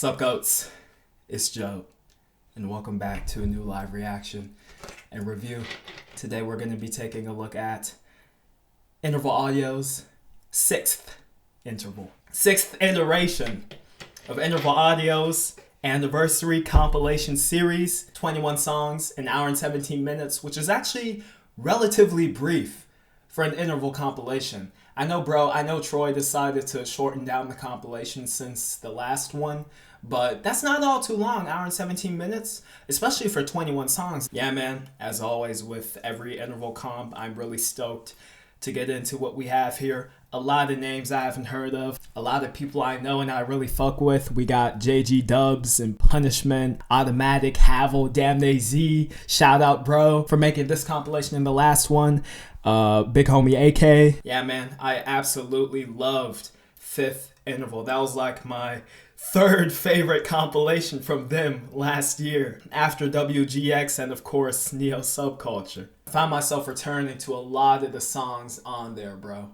Sup goats, it's Joe, and welcome back to a new live reaction and review. Today we're going to be taking a look at Interval Audio's 6th interval. 6th iteration of Interval Audio's anniversary compilation series, 21 songs, an hour and 17 minutes, which is actually relatively brief for an interval compilation. I know Troy decided to shorten down the compilation since the last one, but that's not all too long, hour and 17 minutes, especially for 21 songs. Yeah, man, as always with every interval comp, I'm really stoked to get into what we have here. A lot of names I haven't heard of, a lot of people I know and I really fuck with. We got DUBZ and Punishment, Automatik, Havel, Damnasie. Shout out, bro, for making this compilation in the last one. Big homie Aekae. Yeah, man, I absolutely loved 5th interval. That was like my 3rd favorite compilation from them last year, after WGX and of course Neo Subculture. I found myself returning to a lot of the songs on there, bro.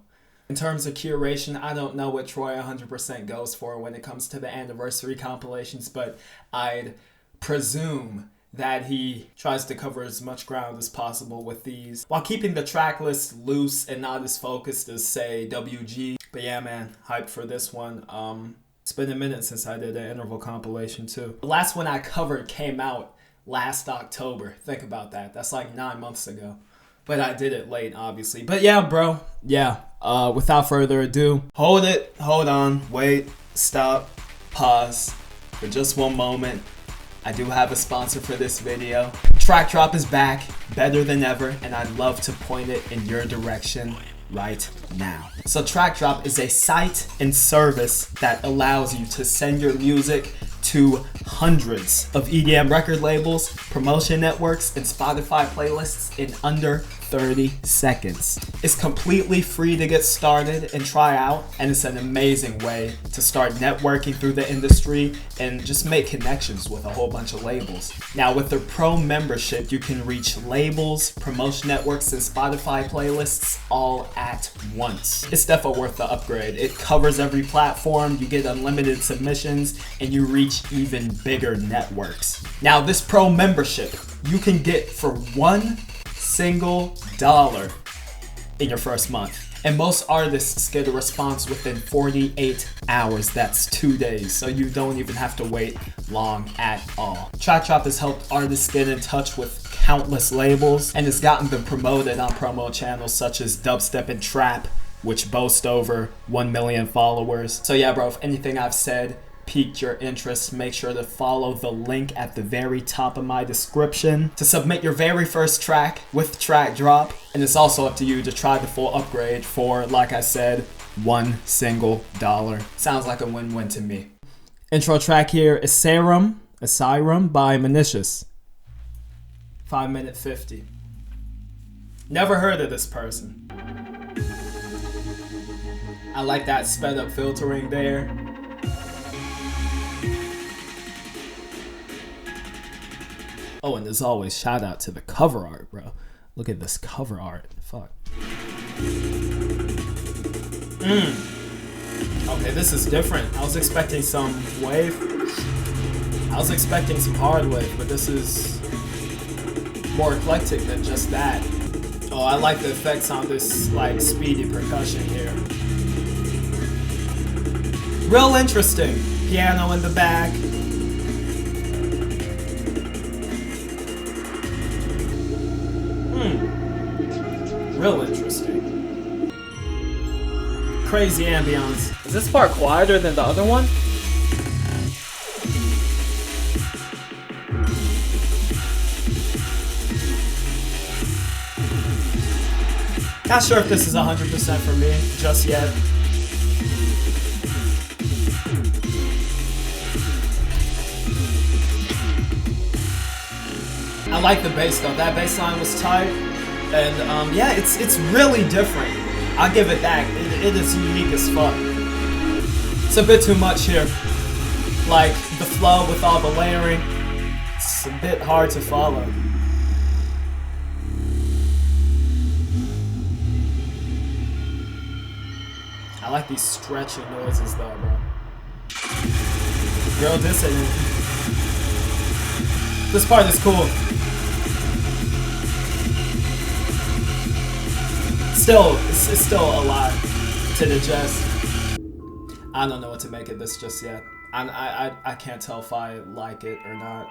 In terms of curation, I don't know what Troy 100% goes for when it comes to the anniversary compilations, but I'd presume that he tries to cover as much ground as possible with these, while keeping the track list loose and not as focused as, say, WG. But yeah, man, hyped for this one. It's been a minute since I did an interval compilation too. The last one I covered came out last October. Think about that. That's like 9 months ago. But I did it late, obviously. But yeah, bro. Yeah. Without further ado, hold on, wait, stop, pause for just one moment. I do have a sponsor for this video. Track Drop is back, better than ever, and I'd love to point it in your direction right now. So Track Drop is a site and service that allows you to send your music to hundreds of EDM record labels, promotion networks, and Spotify playlists in under 30 seconds. It's completely free to get started and try out, and it's an amazing way to start networking through the industry and just make connections with a whole bunch of labels. Now with the pro membership, you can reach labels, promotion networks, and Spotify playlists all at once. It's definitely worth the upgrade. It covers every platform, you get unlimited submissions, and you reach even bigger networks. Now this pro membership you can get for $1 single in your first month, and most artists get a response within 48 hours. That's 2 days, so you don't even have to wait long at all. Track Drop has helped artists get in touch with countless labels and has gotten them promoted on promo channels such as Dubstep and Trap, which boast over 1 million followers. So yeah, bro, if anything I've said piqued your interest, make sure to follow the link at the very top of my description to submit your very first track with Track Drop. And it's also up to you to try the full upgrade for, like I said, $1 single. Sounds like a win-win to me. Intro track here is Esairum by Manicious. 5 minute 50. Never heard of this person. I like that sped up filtering there. Oh, and as always, shout out to the cover art, bro. Look at this cover art. Fuck. Okay, this is different. I was expecting some wave. I was expecting some hard wave, but this is more eclectic than just that. Oh, I like the effects on this, like, speedy percussion here. Real interesting. Piano in the back. Real interesting. Crazy ambiance. Is this part quieter than the other one? Not sure if this is 100% for me just yet. I like the bass though. That bass line was tight. And yeah, it's really different. I'll give it that. It is unique as fuck. It's a bit too much here. Like the flow with all the layering, it's a bit hard to follow. I like these stretchy noises though, bro. Girl Dissident. This part is cool. Still, it's still a lot to digest. I don't know what to make of this just yet. I can't tell if I like it or not.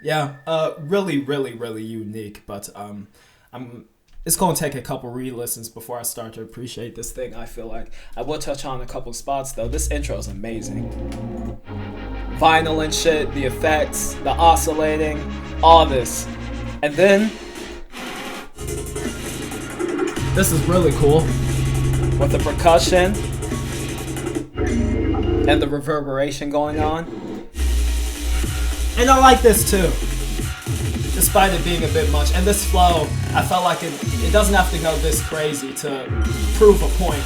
Yeah, really unique, but it's gonna take a couple re-listens before I start to appreciate this thing. I feel like I will touch on a couple spots though. This intro is amazing. Vinyl and shit, the effects, the oscillating, all this. And then this is really cool with the percussion and the reverberation going on. And I like this too, despite it being a bit much. And this flow, I felt like it doesn't have to go this crazy to prove a point.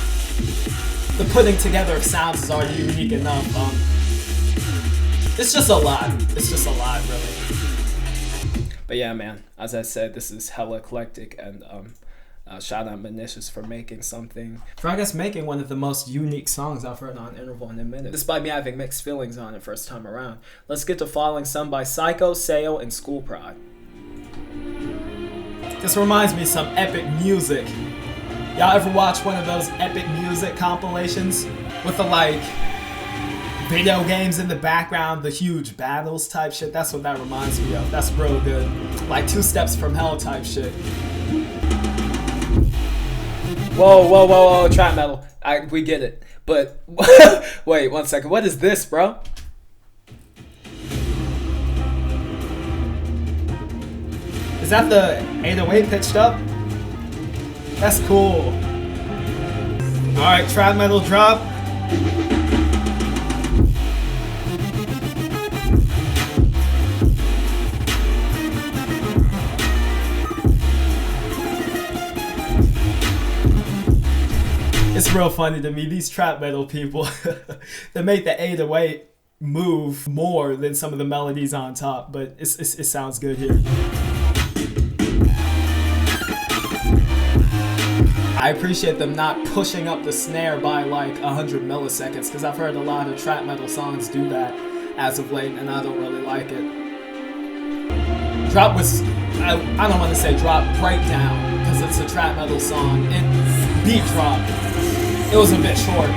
The putting together of sounds is already unique enough. It's just a lot. It's just a lot, really. But yeah, man, as I said, this is hella eclectic, and shout out Manicious for making something. For, I guess, making one of the most unique songs I've heard on Interval in a minute, despite me having mixed feelings on it first time around. Let's get to Falling Sun by SAIKO, SEIYO, and SCOOLPROD. This reminds me of some epic music. Y'all ever watch one of those epic music compilations with the, like, video games in the background, the huge battles type shit? That's what that reminds me of. That's real good. Like 2 Steps from Hell type shit. Whoa, trap metal. We get it. But, wait 1 second. What is this, bro? Is that the 808 pitched up? That's cool. Alright, trap metal drop. It's real funny to me, these trap metal people, they make the 808 move more than some of the melodies on top, but it sounds good here. I appreciate them not pushing up the snare by like 100 milliseconds, because I've heard a lot of trap metal songs do that as of late, and I don't really like it. Drop was, I don't want to say drop breakdown, because it's a trap metal song, and beat drop. It was a bit short.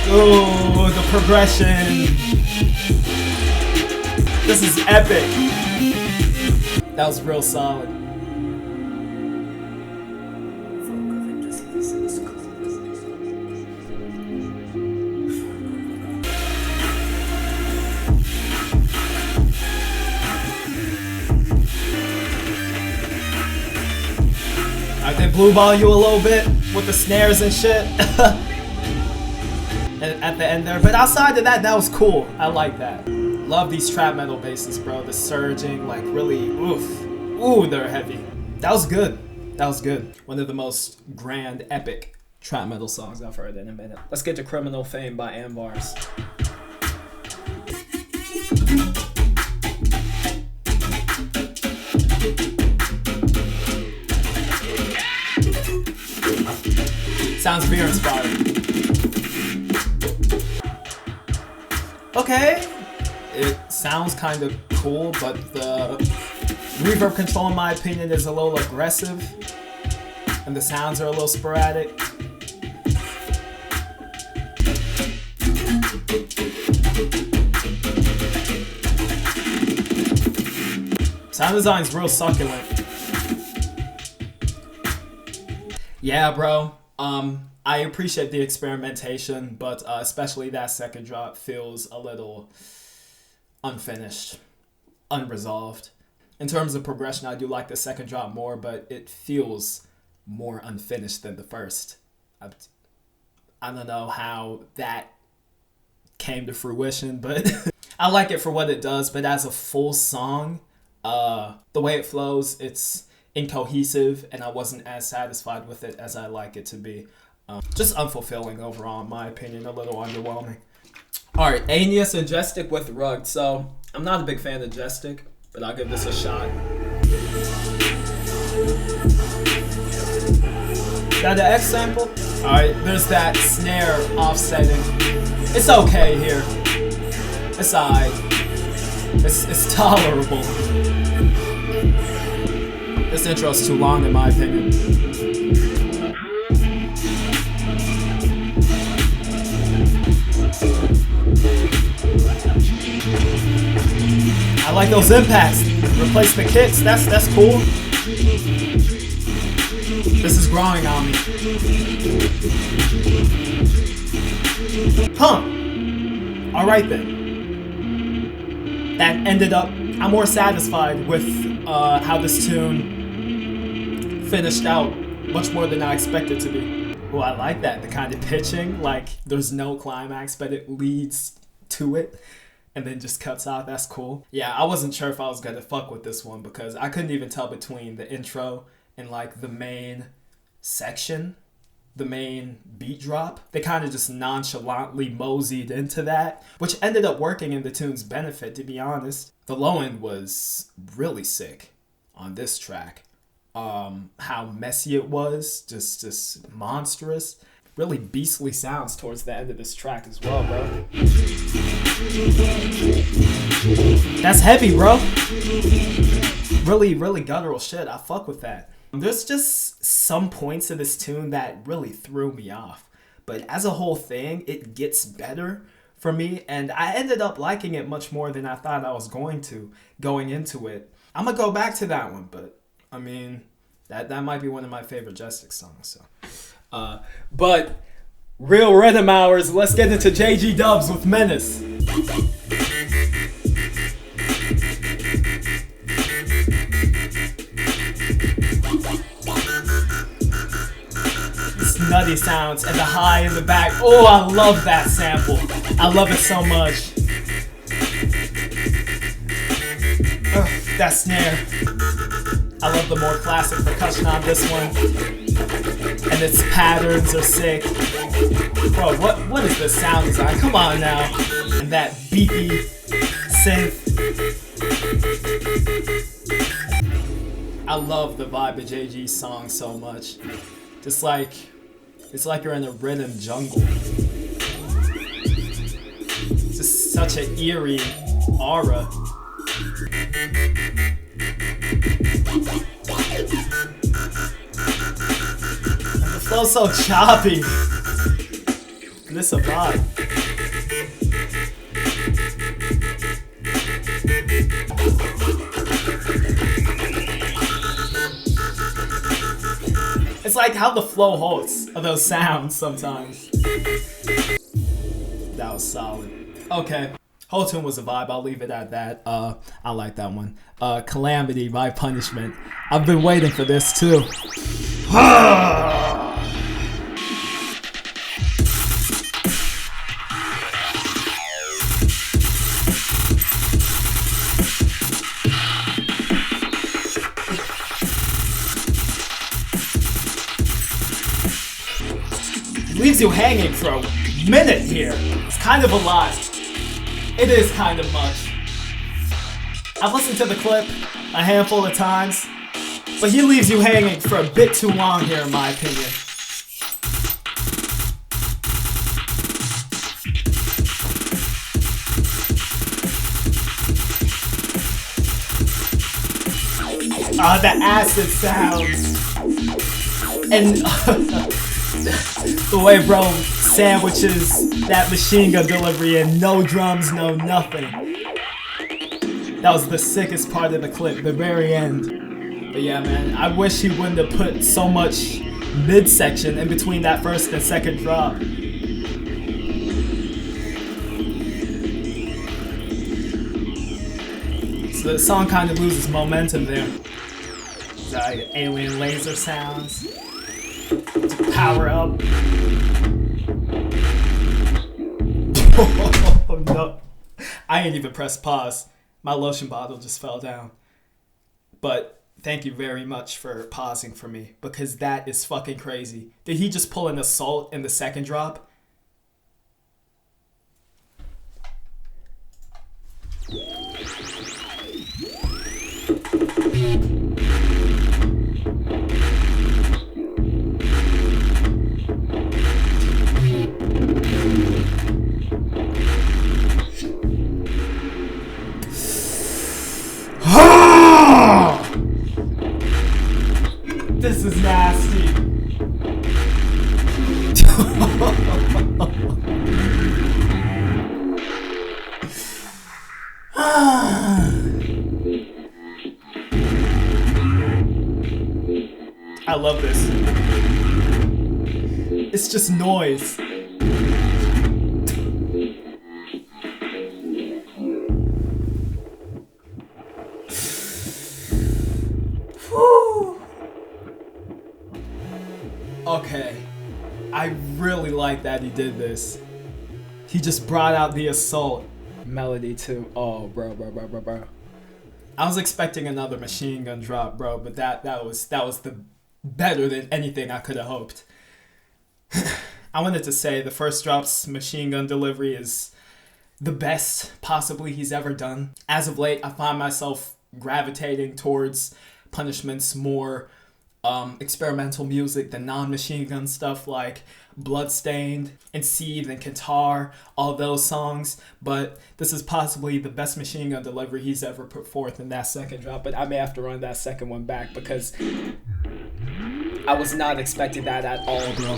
Ooh, the progression. This is epic. That was real solid. They blue ball you a little bit with the snares and shit at the end there, but outside of that, that was cool. I like that. Love these trap metal basses, bro. The surging, like, really, ooh, they're heavy. That was good. That was good. One of the most grand, epic trap metal songs I've heard in a minute. Let's get to Criminal Fame by Amvars. Sounds beer inspired. Okay, it sounds kind of cool, but the reverb control, in my opinion, is a little aggressive, and the sounds are a little sporadic. Sound design's real succulent. Yeah, bro. I appreciate the experimentation, but especially that second drop feels a little unfinished, unresolved. In terms of progression, I do like the second drop more, but it feels more unfinished than the first. I don't know how that came to fruition, but I like it for what it does. But as a full song, the way it flows, it's incohesive, and I wasn't as satisfied with it as I like it to be. Just unfulfilling overall, in my opinion. A little underwhelming. Alright, AENEAS and JESTIC with Rugged. So, I'm not a big fan of JESTIC, but I'll give this a shot. Got the X sample? Alright, there's that snare offsetting. It's okay here. It's alright. It's tolerable. This intro's too long in my opinion. I like those impacts. Replacement kicks, that's cool. This is growing on me. Huh. Alright then. That ended up, I'm more satisfied with how this tune finished out much more than I expected to be. Oh, I like that. The kind of pitching, like there's no climax, but it leads to it and then just cuts out. That's cool. Yeah, I wasn't sure if I was gonna fuck with this one because I couldn't even tell between the intro and like the main section, the main beat drop. They kind of just nonchalantly moseyed into that, which ended up working in the tune's benefit, to be honest. The low end was really sick on this track. How messy it was, just monstrous. Really beastly sounds towards the end of this track as well, bro. That's heavy, bro. Really, really guttural shit. I fuck with that. There's just some points of this tune that really threw me off. But as a whole thing, it gets better for me. And I ended up liking it much more than I thought I was going to going into it. I'm going to go back to that one. But, I mean, that might be one of my favorite JESTIC songs. So, but, real rhythm hours. Let's get into JG Dubs with Menace. Nutty sounds and the high in the back. Oh, I love that sample. I love it so much. That snare. I love the more classic percussion on this one. And its patterns are sick. Bro, what is this sound design? Come on now. And that beepy synth. I love the vibe of JG's song so much. Just like, it's like you're in a rhythm jungle. It's just such an eerie aura. The flow's so choppy. And this a vibe. It's like how the flow holds of those sounds sometimes. That was solid. Okay. Whole tune was a vibe. I'll leave it at that. I like that one. Calamity by Punishment. I've been waiting for this too. Leaves you hanging for a minute here. It's kind of a lot. It is kind of much. I've listened to the clip a handful of times, but he leaves you hanging for a bit too long here in my opinion. The acid sounds. And the way bro sandwiches that machine gun delivery and no drums, no nothing. That was the sickest part of the clip, the very end. But yeah, man, I wish he wouldn't have put so much midsection in between that first and second drop. So the song kind of loses momentum there. Like alien laser sounds. Power up. Oh no. I ain't even pressed pause. My lotion bottle just fell down. But Thank you very much for pausing for me, because that is fucking crazy. Did he just pull an assault in the second drop? This is nasty. I love this. It's just noise. Okay, I really like that he did this. He just brought out the assault melody too. Oh, bro. I was expecting another machine gun drop, bro, but that was the better than anything I could have hoped. I wanted to say the first drop's machine gun delivery is the best possibly he's ever done. As of late, I find myself gravitating towards Punishment's more experimental music, the non-machine gun stuff like Bloodstained and Seethe and Qatar, all those songs, but this is possibly the best machine gun delivery he's ever put forth in that second drop. But I may have to run that second one back because I was not expecting that at all, bro.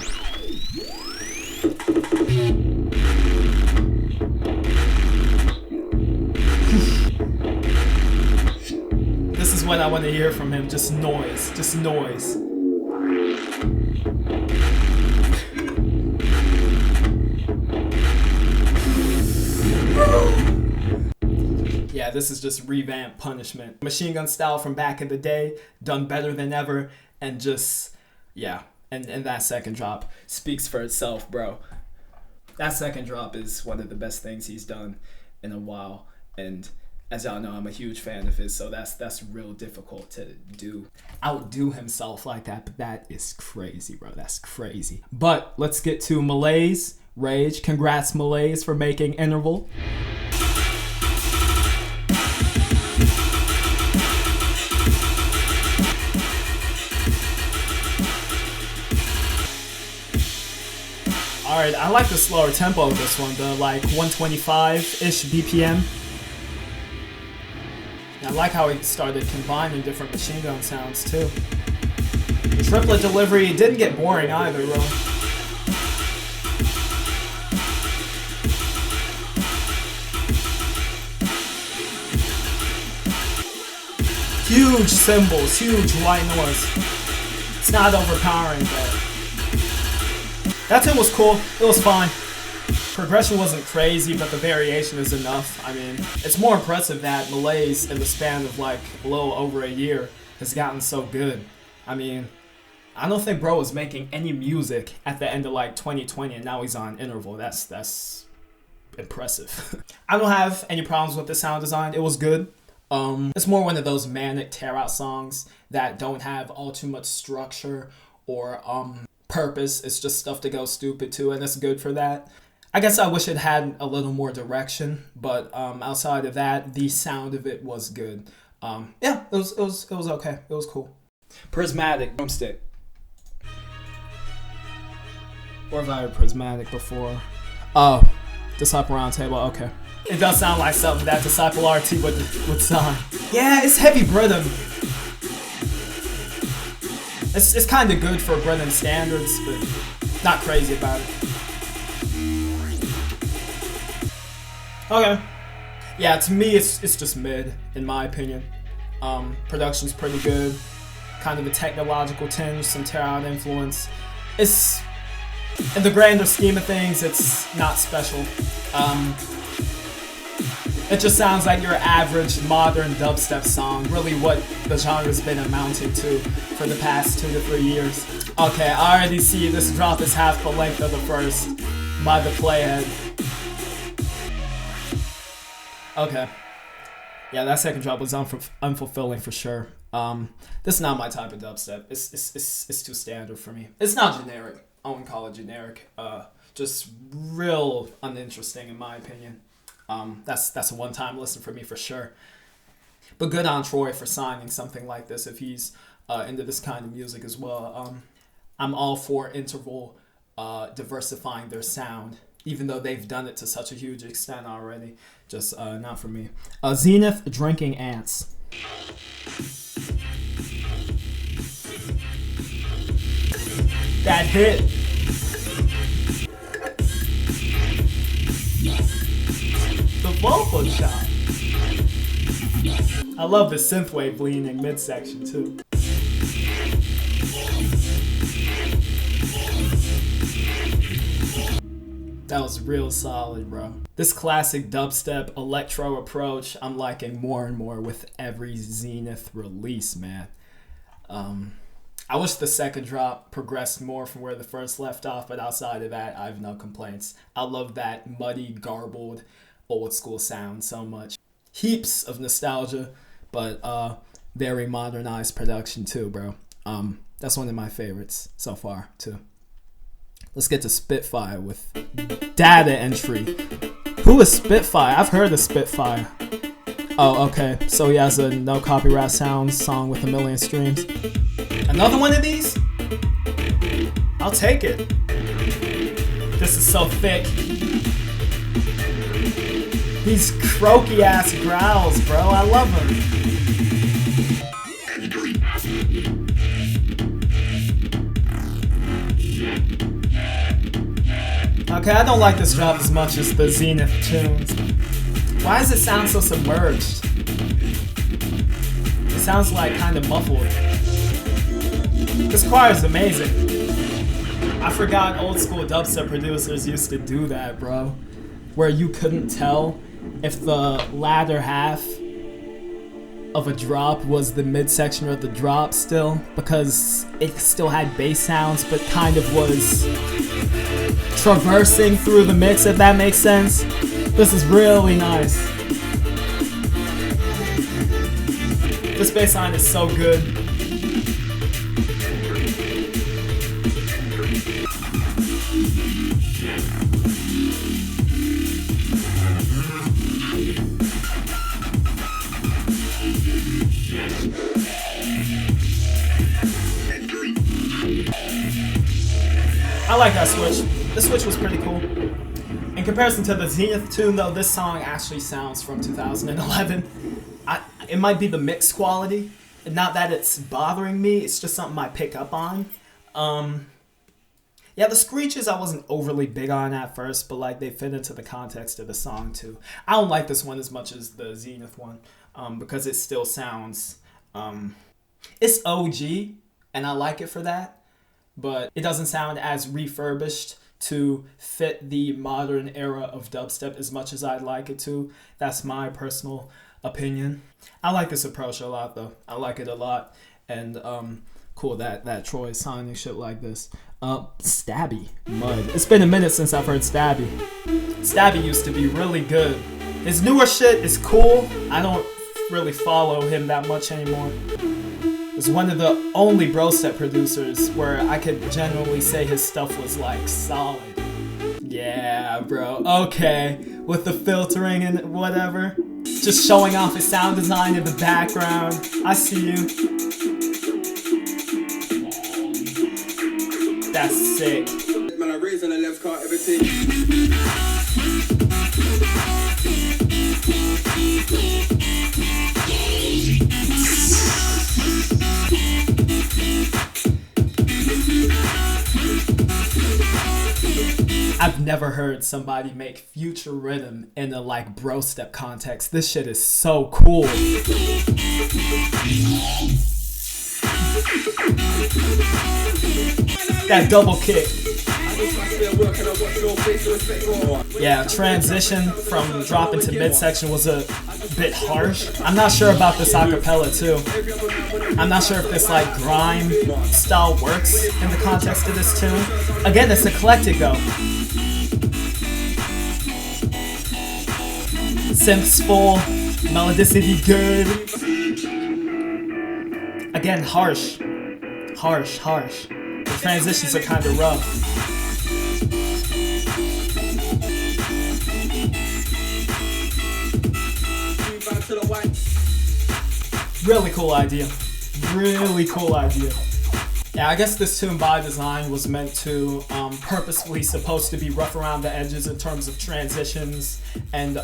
This is what I want to hear from him, just noise, just noise. Yeah, this is just revamped Punishment. Machine gun style from back in the day, done better than ever, and just, yeah. And that second drop speaks for itself, bro. That second drop is one of the best things he's done in a while, and as y'all know, I'm a huge fan of his, so that's real difficult to do. Outdo himself like that, but that is crazy, bro. That's crazy. But let's get to Malaise, Rage. Congrats, Malaise, for making Interval. Alright, I like the slower tempo of this one, the like 125-ish BPM. I like how he started combining different machine gun sounds too. The triplet delivery didn't get boring either, really. Huge cymbals, huge white noise. It's not overpowering, but that tune was cool. It was fine. Progression wasn't crazy, but the variation is enough. I mean, it's more impressive that Malaise, in the span of like a little over a year, has gotten so good. I mean, I don't think bro was making any music at the end of like 2020, and now he's on Interval. That's impressive. I don't have any problems with the sound design. It was good. It's more one of those manic tear-out songs that don't have all too much structure or purpose. It's just stuff to go stupid to, and it's good for that. I guess I wish it had a little more direction, but outside of that, the sound of it was good. Yeah, it was okay. It was cool. Prismatic, Boomstick. Or have I heard Prismatic before? Oh, Disciple Roundtable, okay. It does sound like something that Disciple RT would sign. Yeah, it's heavy rhythm. It's kind of good for Brennan standards, but not crazy about it. Okay. Yeah, to me, it's just mid, in my opinion. Production's pretty good. Kind of a technological tinge, some tear-out influence. It's, in the grander scheme of things, it's not special. It just sounds like your average modern dubstep song, really what the genre's been amounting to for the past 2 to 3 years. Okay, I already see this drop is half the length of the first by the playhead. Okay. Yeah, that second drop was unfulfilling for sure. This is not my type of dubstep. It's too standard for me. It's not generic. I wouldn't call it generic. Just real uninteresting in my opinion. That's a one-time listen for me for sure. But good on Troy for signing something like this if he's into this kind of music as well. I'm all for Interval diversifying their sound, even though they've done it to such a huge extent already. Just not for me. Zeneth, Drinking Ants. That hit. The vocal shot. I love the synthwave leaning midsection too. That was real solid, bro. This classic dubstep electro approach, I'm liking more and more with every Zeneth release, man. I wish the second drop progressed more from where the first left off, but outside of that, I have no complaints. I love that muddy, garbled, old school sound so much. Heaps of nostalgia, but very modernized production too, bro. That's one of my favorites so far too. Let's get to Spitfya with data entry. Who is Spitfya? I've heard of Spitfya. Oh, okay. So he has a no copyright sounds song with 1 million streams. Another one of these? I'll take it. This is so thick. These croaky ass growls, bro. I love them. Okay, I don't like this drop as much as the Zeneth tunes. Why does it sound so submerged? It sounds like kind of muffled. This choir is amazing. I forgot old school dubstep producers used to do that, bro. Where you couldn't tell if the latter half of a drop was the midsection or the drop still, because it still had bass sounds but kind of was traversing through the mix, if that makes sense. This is really nice. This bass line is so good. I like that switch. This switch was pretty cool. In comparison to the Zeneth tune though, this song actually sounds from 2011. It might be the mix quality. Not that it's bothering me, it's just something I pick up on. Yeah, the screeches I wasn't overly big on at first, but like they fit into the context of the song too. I don't like this one as much as the Zeneth one, because it still sounds, it's OG, and I like it for that, but it doesn't sound as refurbished to fit the modern era of dubstep as much as I'd like it to. That's my personal opinion. I like this approach a lot though. I like it a lot, and cool that Troy is signing shit like this. Stabby, Mud. It's been a minute since I've heard Stabby. Stabby used to be really good. His newer shit is cool. I don't really follow him that much anymore. It's one of the only brostep producers where I could genuinely say his stuff was like solid. Yeah, bro. Okay, with the filtering and whatever. Just showing off his sound design in the background. I see you. That's sick. I've never heard somebody make future rhythm in a like bro step context. This shit is so cool. That double kick. Yeah, transition from dropping to midsection was a bit harsh. I'm not sure about this acapella too. I'm not sure if this like grime style works in the context of this tune. Again, it's eclectic though. Synths full, melodicity good. Again, harsh. The transitions are kind of rough. Really cool idea. Yeah, I guess this tune by design was meant to purposefully supposed to be rough around the edges in terms of transitions and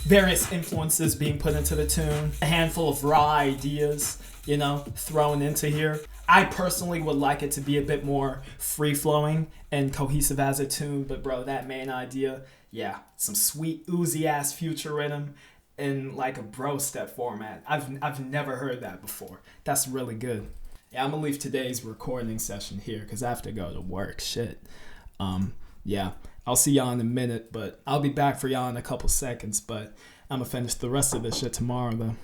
various influences being put into the tune. A handful of raw ideas, you know, thrown into here. I personally would like it to be a bit more free-flowing and cohesive as a tune, but bro, that main idea, yeah, some sweet oozy ass future rhythm in like a bro step format. I've never heard that before. That's really good. Yeah, I'm gonna leave today's recording session here because I have to go to work. Shit. Yeah, I'll see y'all in a minute, but I'll be back for y'all in a couple seconds. But I'm gonna finish the rest of this shit tomorrow though.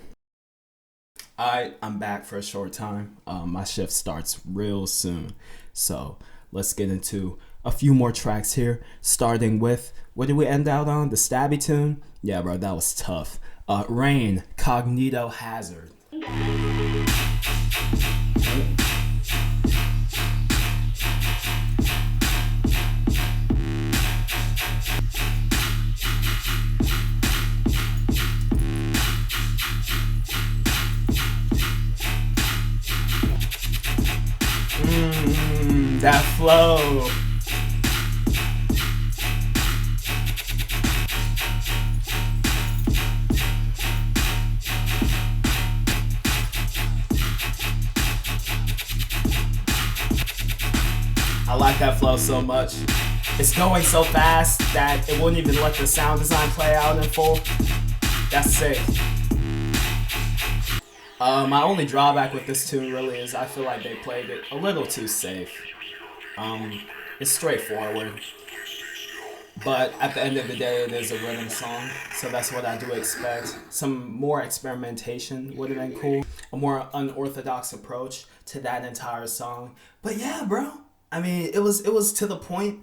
Alright, I'm back for a short time. My shift starts real soon, so let's get into a few more tracks here. Starting with, what did we end out on? The Stabby tune? Yeah, bro, that was tough. RANE, Cognito Hazard. That flow. I like that flow so much. It's going so fast that it wouldn't even let the sound design play out in full. That's sick. My only drawback with this tune really is I feel like they played it a little too safe. It's straightforward, but at the end of the day, it is a rhythm song, so that's what I do expect. Some more experimentation would have been cool, a more unorthodox approach to that entire song. But yeah, bro, I mean, it was to the point,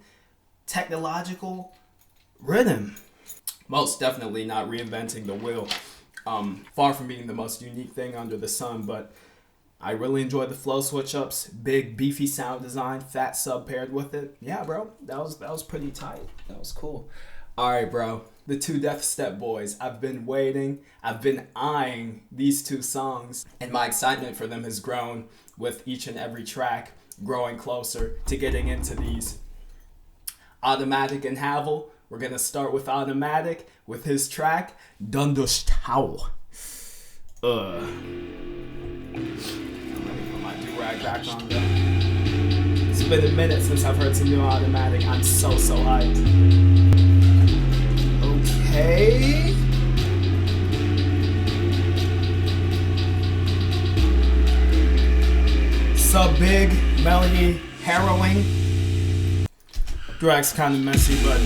technological rhythm. Most definitely not reinventing the wheel. Far from being the most unique thing under the sun, but I really enjoyed the flow switch ups, big beefy sound design, fat sub paired with it. Yeah, bro, that was pretty tight. That was cool. All right, bro, the two Death Step boys. I've been waiting. I've been eyeing these two songs, and my excitement for them has grown with each and every track, growing closer to getting into these. Automatik and Havel. We're gonna start with Automatik with his track DUNDUSHTAO. Let me put my do-rag back on though. It's been a minute since I've heard some new Automatik. I'm so hyped. Okay. Sub big, melody harrowing. Drag's kind of messy, but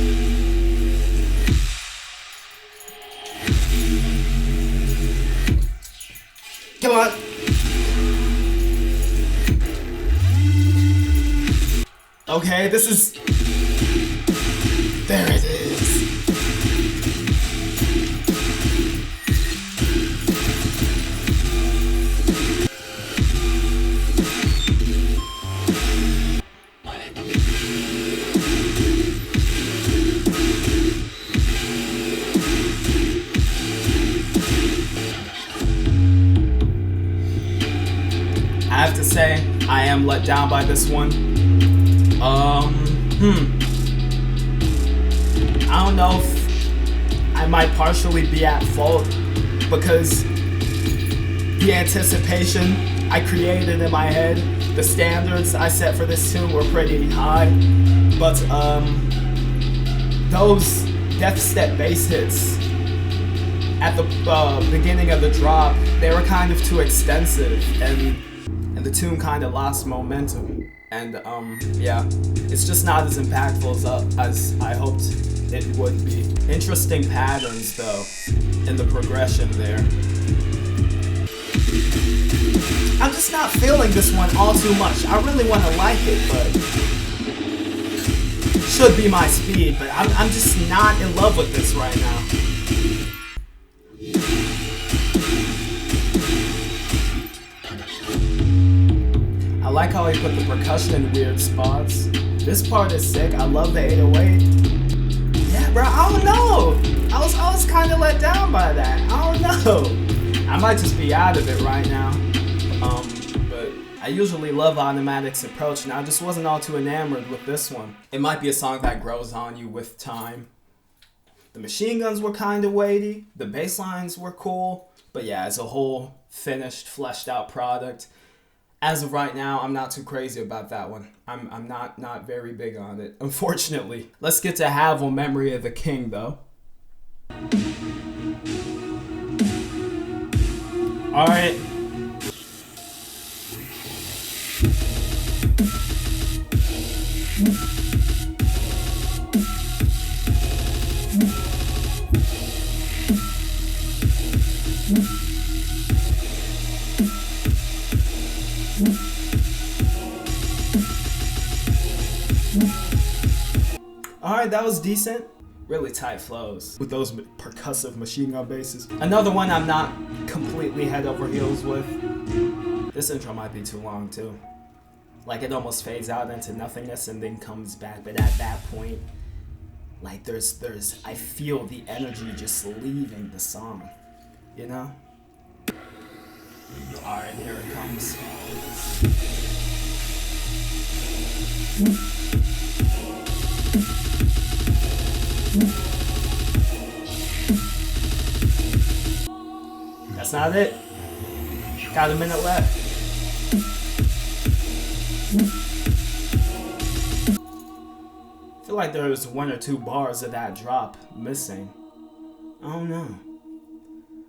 come on. Okay, this is... There it is. I have to say, I am let down by this one. I don't know if I might partially be at fault because the anticipation I created in my head, the standards I set for this tune were pretty high, but those death step bass hits at the beginning of the drop, they were kind of too extensive, and the tune kind of lost momentum. And yeah, it's just not as impactful as I hoped it would be. Interesting patterns though in the progression there. I'm just not feeling this one all too much. I really want to like it, but should be my speed, but I'm just not in love with this right now. like how he put the percussion in weird spots. This part is sick. I love the 808. Yeah, bro, I don't know. I was kind of let down by that. I don't know. I might just be out of it right now. But I usually love Automatik's approach, and I just wasn't all too enamored with this one. It might be a song that grows on you with time. The machine guns were kind of weighty. The bass lines were cool. But yeah, as a whole, finished, fleshed out product. As of right now, I'm not too crazy about that one. I'm not very big on it, unfortunately. Let's get to Havel, Memory of the King, though. All right. Alright, that was decent. Really tight flows with those percussive machine gun basses. Another one I'm not completely head over heels with. This intro might be too long too. Like it almost fades out into nothingness and then comes back, but at that point, like I feel the energy just leaving the song, you know? Alright, here it comes. That's not it. Got a minute left. I feel like there's 1 or 2 bars of that drop missing. I don't know.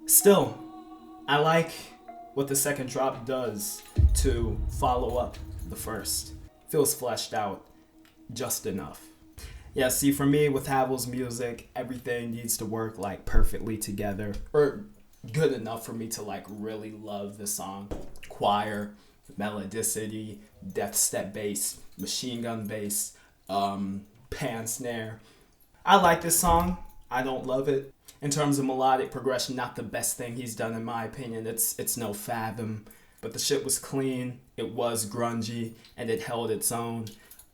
Still, I like what the second drop does to follow up the first. Feels fleshed out just enough. Yeah, see, for me, with Havel's music, everything needs to work, like, perfectly together. Or good enough for me to, like, really love the song. Choir, melodicity, death step bass, machine gun bass, pan snare. I like this song. I don't love it. In terms of melodic progression, not the best thing he's done, in my opinion. It's no Fathom. But the shit was clean, it was grungy, and it held its own.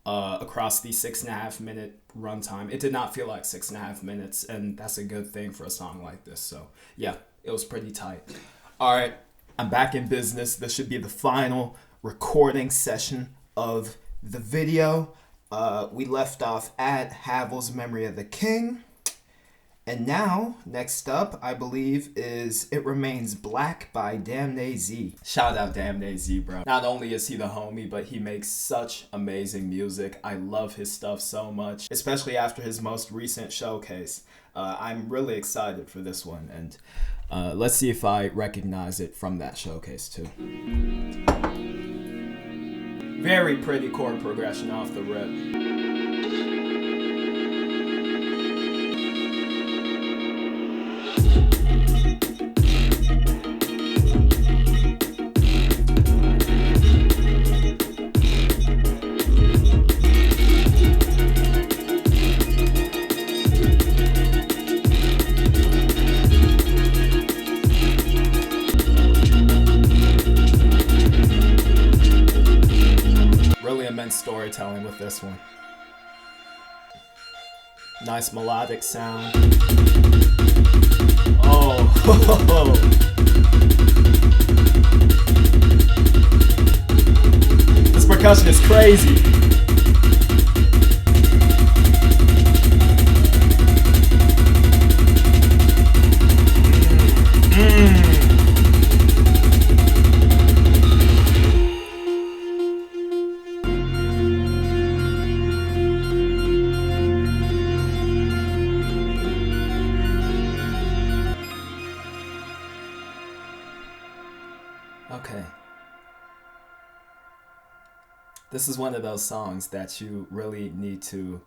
Across the 6.5 minute runtime. It did not feel like 6.5 minutes, and that's a good thing for a song like this. So yeah, it was pretty tight. All right, I'm back in business. This should be the final recording session of the video. We left off at Havel's Memory of the King. And now, next up, I believe, is It Remains Black by Damnasie. Shout out Damnasie, bro. Not only is he the homie, but he makes such amazing music. I love his stuff so much, especially after his most recent showcase. I'm really excited for this one, and let's see if I recognize it from that showcase, too. Very pretty chord progression off the rip. Storytelling with this one. Nice melodic sound. Oh, this percussion is crazy. Okay. This is one of those songs that you really need to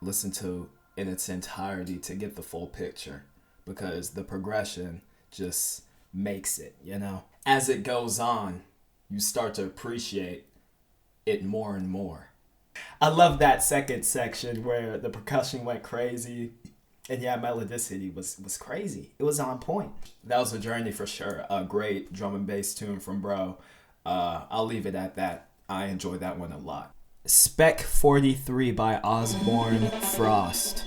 listen to in its entirety to get the full picture, because the progression just makes it, you know? As it goes on, you start to appreciate it more and more. I love that second section where the percussion went crazy. And yeah, melodicity was crazy. It was on point. That was a journey for sure. A great drum and bass tune from bro. I'll leave it at that. I enjoy that one a lot. Spec 43 by Osborne Frost.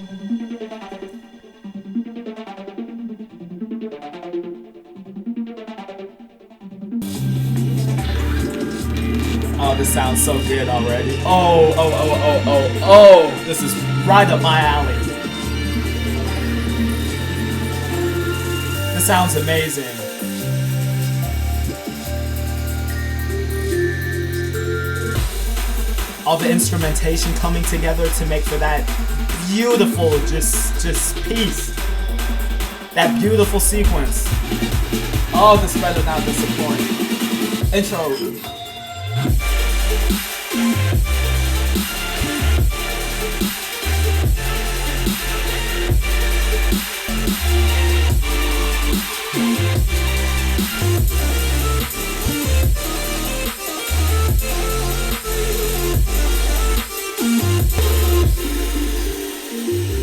Oh, this sounds so good already. Oh, this is right up my alley. This sounds amazing. All the instrumentation coming together to make for that beautiful just piece. That beautiful sequence. Oh, this better not disappoint. Intro.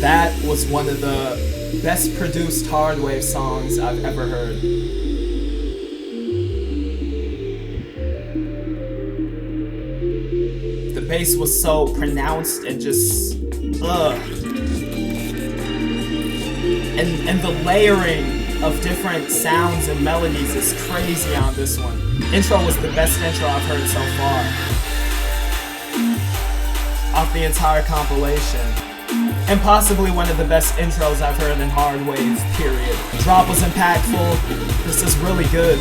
That was one of the best produced hardwave songs I've ever heard. The bass was so pronounced and just and the layering of different sounds and melodies is crazy on this one. Intro was the best intro I've heard so far off the entire compilation. And possibly one of the best intros I've heard in hardwave, period. Drop was impactful. This is really good.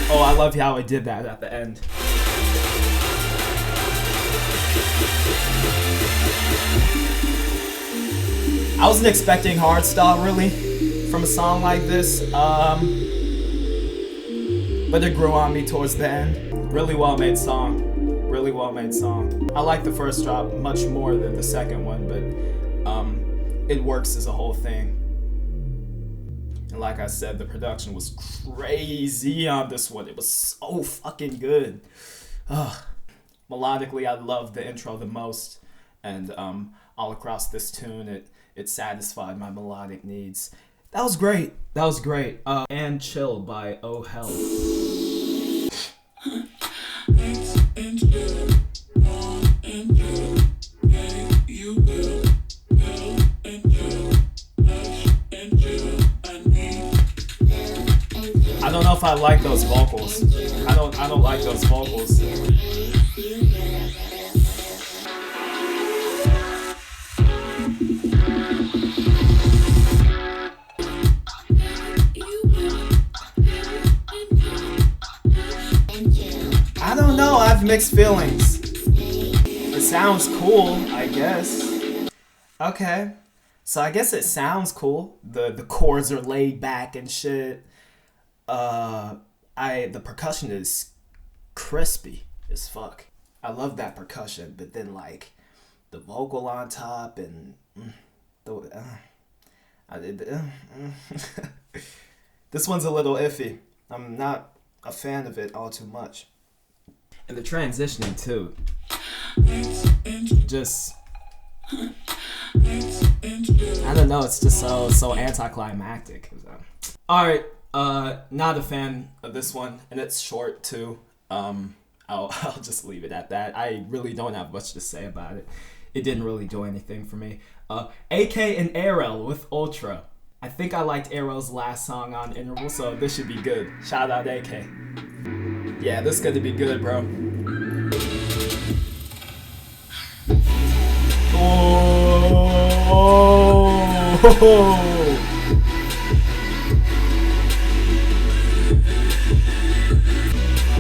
Oh, I love how I did that at the end. I wasn't expecting hardstyle really from a song like this, but it grew on me towards the end. Really well made song. Really well made song. I like the first drop much more than the second one, but it works as a whole thing. And like I said, the production was crazy on this one. It was so fucking good. Melodically, I love the intro the most. And all across this tune, it satisfied my melodic needs. That was great. That was great. And Chill by OHELL. I don't know if I like those vocals. I don't like those vocals. I don't know, I have mixed feelings. It sounds cool, I guess. Okay. So I guess it sounds cool. The chords are laid back and shit. The percussion is crispy as fuck. I love that percussion, but then like the vocal on top and this one's a little iffy. I'm not a fan of it all too much. And the transitioning too. Just I don't know, it's just so anticlimactic. Alright. Not a fan of this one, and it's short too. I'll just leave it at that. I really don't have much to say about it. It didn't really do anything for me. Aekae and Arael with Ultra. I think I liked Arael's last song on Interval, so this should be good. Shout out Aekae. Yeah, this is gonna be good, bro. Oh.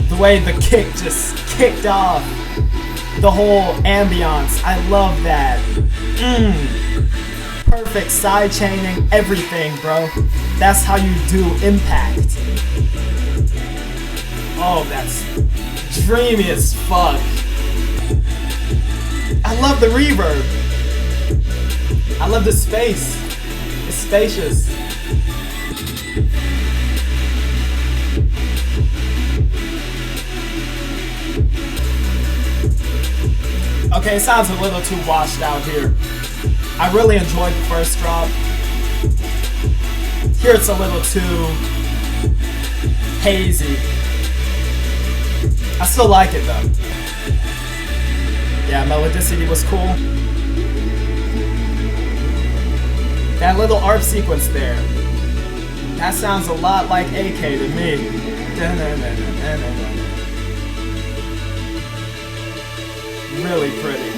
The way the kick just kicked off the whole ambiance. I love that. Perfect side chaining, everything, bro. That's how you do impact. Oh, that's dreamy as fuck. I love the reverb. I love the space. It's spacious. Okay, it sounds a little too washed out here. I really enjoyed the first drop. Here it's a little too hazy. I still like it though. Yeah, melodicity was cool. That little ARP sequence there. That sounds a lot like Aekae to me. Really pretty.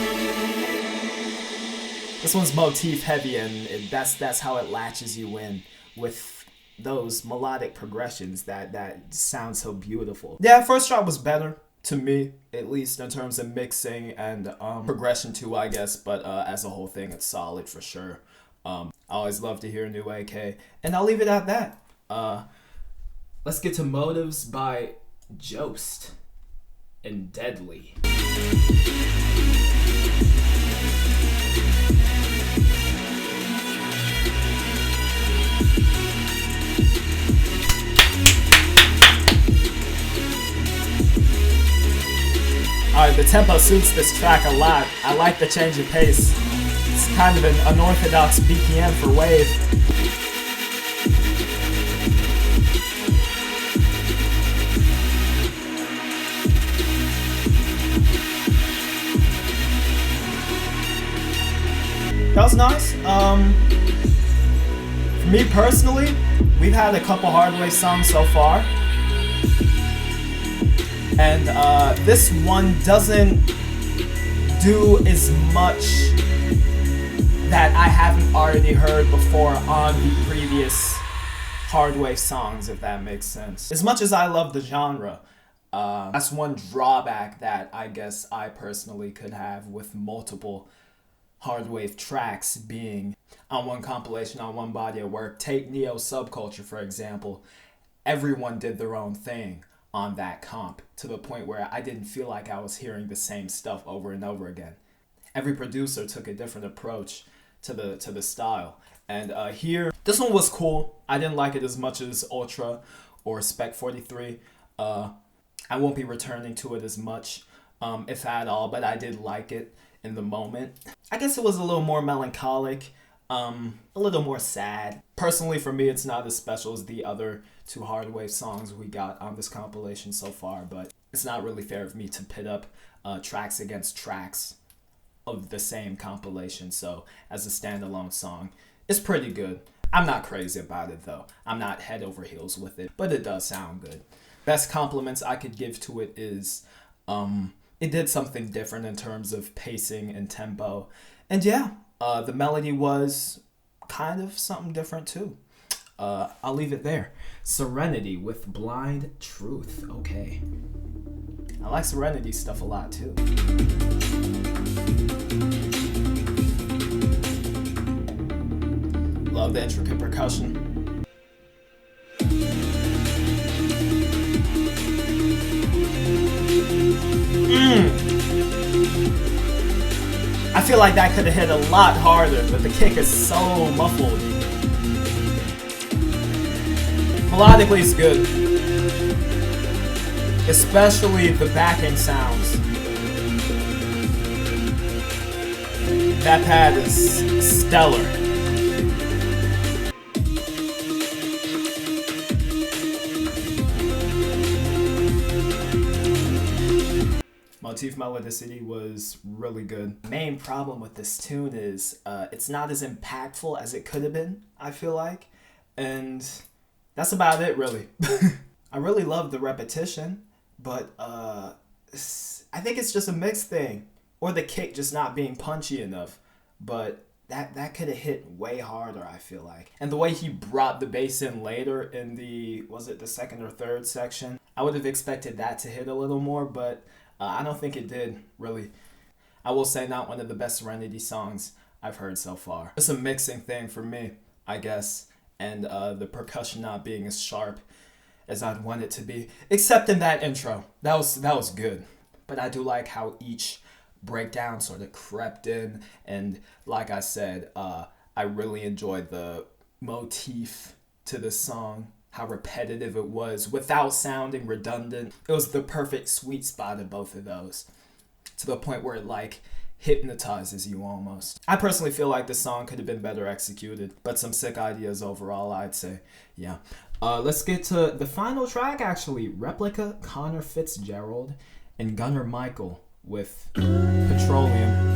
This one's motif heavy, and that's how it latches you in with those melodic progressions that sound so beautiful. Yeah, first drop was better to me, at least in terms of mixing and progression too, I guess. But as a whole thing, it's solid for sure. I always love to hear new Aekae, and I'll leave it at that. Let's get to Motives by JÖST and Deadly. Alright, the tempo suits this track a lot. I like the change of pace. It's kind of an unorthodox BPM for wave. That was nice. For me personally, we've had a couple hardware songs so far. And this one doesn't do as much that I haven't already heard before on the previous hardware songs, if that makes sense. As much as I love the genre, that's one drawback that I guess I personally could have with multiple hardwave tracks being on one compilation, on one body of work. Take Neo Subculture, for example. Everyone did their own thing on that comp, to the point where I didn't feel like I was hearing the same stuff over and over again. Every producer took a different approach to the style. And here, this one was cool. I didn't like it as much as Ultra or Spec 43. I won't be returning to it as much, if at all, but I did like it in the moment. I guess it was a little more melancholic, a little more sad. Personally, for me, it's not as special as the other two hardwave songs we got on this compilation so far, but it's not really fair of me to pit up tracks against tracks of the same compilation. So as a standalone song, it's pretty good. I'm not crazy about it though. I'm not head over heels with it, but it does sound good. Best compliments I could give to it is it did something different in terms of pacing and tempo. And yeah, the melody was kind of something different too. I'll leave it there. Serenity with Blind Truth. Okay. I like Serenity stuff a lot too. Love the intricate percussion. I feel like that could have hit a lot harder, but the kick is so muffled. Melodically, it's good. Especially the backing sounds. That pad is stellar. Motif melodicity was really good. Main problem with this tune is it's not as impactful as it could have been, I feel like. And that's about it, really. I really love the repetition, but I think it's just a mixed thing. Or the kick just not being punchy enough. But that could have hit way harder, I feel like. And the way he brought the bass in later in the, was it the second or third section? I would have expected that to hit a little more, but I don't think it did, really. I will say not one of the best Serenity songs I've heard so far. It's a mixing thing for me, I guess. And the percussion not being as sharp as I'd want it to be. Except in that intro. That was good. But I do like how each breakdown sort of crept in, and like I said, I really enjoyed the motif to this song, how repetitive it was without sounding redundant. It was the perfect sweet spot of both of those, to the point where it like hypnotizes you almost. I personally feel like the song could have been better executed, but some sick ideas overall, I'd say. Yeah. Let's get to the final track, actually. Replica, Connor Fitzgerald, and Gunnar Michael with Petroleum.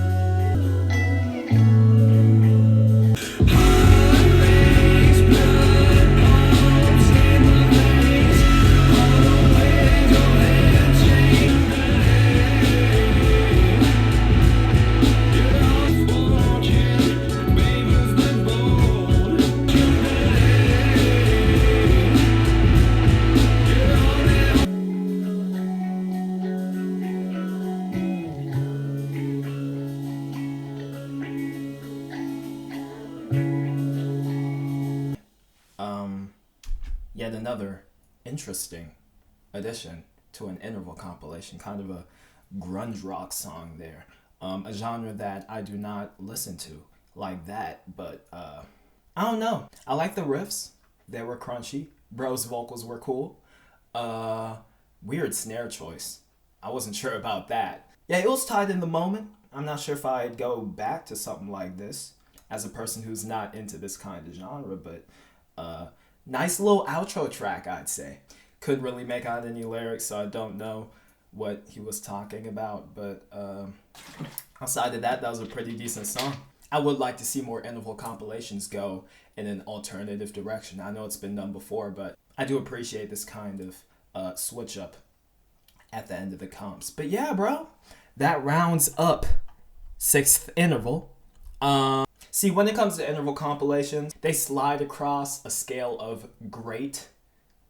Yet another interesting addition to an interval compilation, kind of a grunge rock song there. A genre that I do not listen to like that, but I don't know. I like the riffs. They were crunchy. Bro's vocals were cool. Weird snare choice. I wasn't sure about that. Yeah, it was tight in the moment. I'm not sure if I'd go back to something like this as a person who's not into this kind of genre, but nice little outro track, I'd say. Couldn't really make out any lyrics, so I don't know what he was talking about, but outside of that, that was a pretty decent song. I would like to see more interval compilations go in an alternative direction. I know it's been done before, but I do appreciate this kind of switch up at the end of the comps. But yeah, bro, that rounds up 6th interval. See, when it comes to interval compilations, they slide across a scale of great,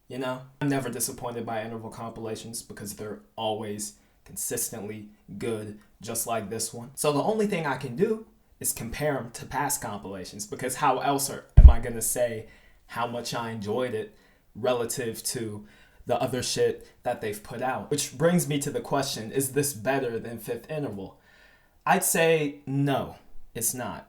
you know? I'm never disappointed by interval compilations because they're always consistently good, just like this one. So the only thing I can do is compare them to past compilations, because how else am I going to say how much I enjoyed it relative to the other shit that they've put out? Which brings me to the question, is this better than 5th interval? I'd say no, it's not.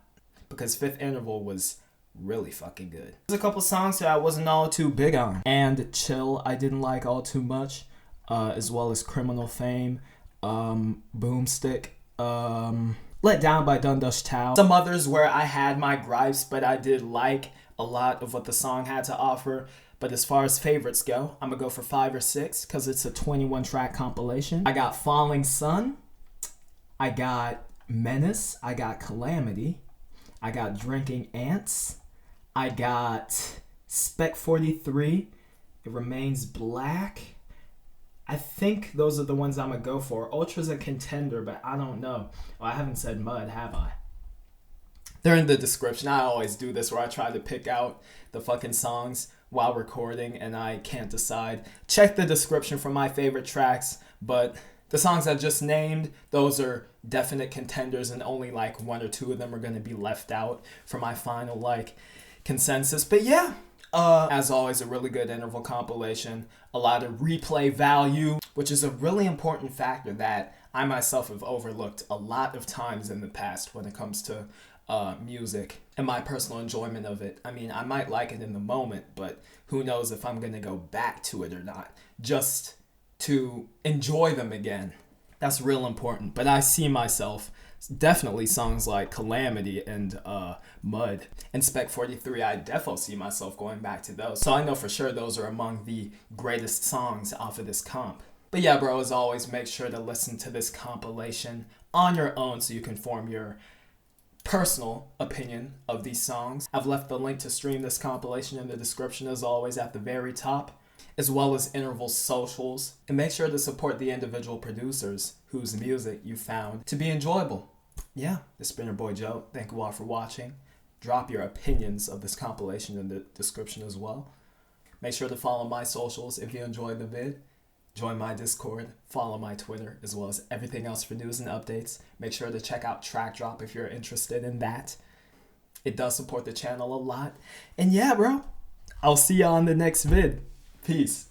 Because 5th interval was really fucking good. There's a couple songs that I wasn't all too big on. And Chill, I didn't like all too much. As well as Criminal Fame, Boomstick, Let Down by DUNDUSHTAO. Some others where I had my gripes, but I did like a lot of what the song had to offer. But as far as favorites go, I'm gonna go for 5 or 6 because it's a 21 track compilation. I got Falling Sun, I got Menace, I got Calamity, I got Drinking Ants, I got Spec 43, It Remains Black. I think those are the ones I'm going to go for. Ultra's a contender, but I don't know. Well, I haven't said Mud, have I? They're in the description. I always do this where I try to pick out the fucking songs while recording and I can't decide. Check the description for my favorite tracks, but the songs I just named, those are definite contenders, and only like 1 or 2 of them are going to be left out for my final like consensus. But yeah, as always, a really good interval compilation, a lot of replay value, which is a really important factor that I myself have overlooked a lot of times in the past when it comes to music and my personal enjoyment of it. I mean, I might like it in the moment, but who knows if I'm going to go back to it or not, just to enjoy them again. That's real important. But I see myself, definitely songs like Calamity and Mud and Spec 43, I definitely see myself going back to those. So I know for sure those are among the greatest songs off of this comp. But yeah, bro, as always, make sure to listen to this compilation on your own so you can form your personal opinion of these songs. I've left the link to stream this compilation in the description, as always, at the very top, as well as Interval's socials. And make sure to support the individual producers whose music you found to be enjoyable. Yeah, it's been your boy Joe. Thank you all for watching. Drop your opinions of this compilation in the description as well. Make sure to follow my socials if you enjoyed the vid. Join my Discord, follow my Twitter, as well as everything else for news and updates. Make sure to check out Track Drop if you're interested in that. It does support the channel a lot. And yeah, bro, I'll see you on the next vid. Peace.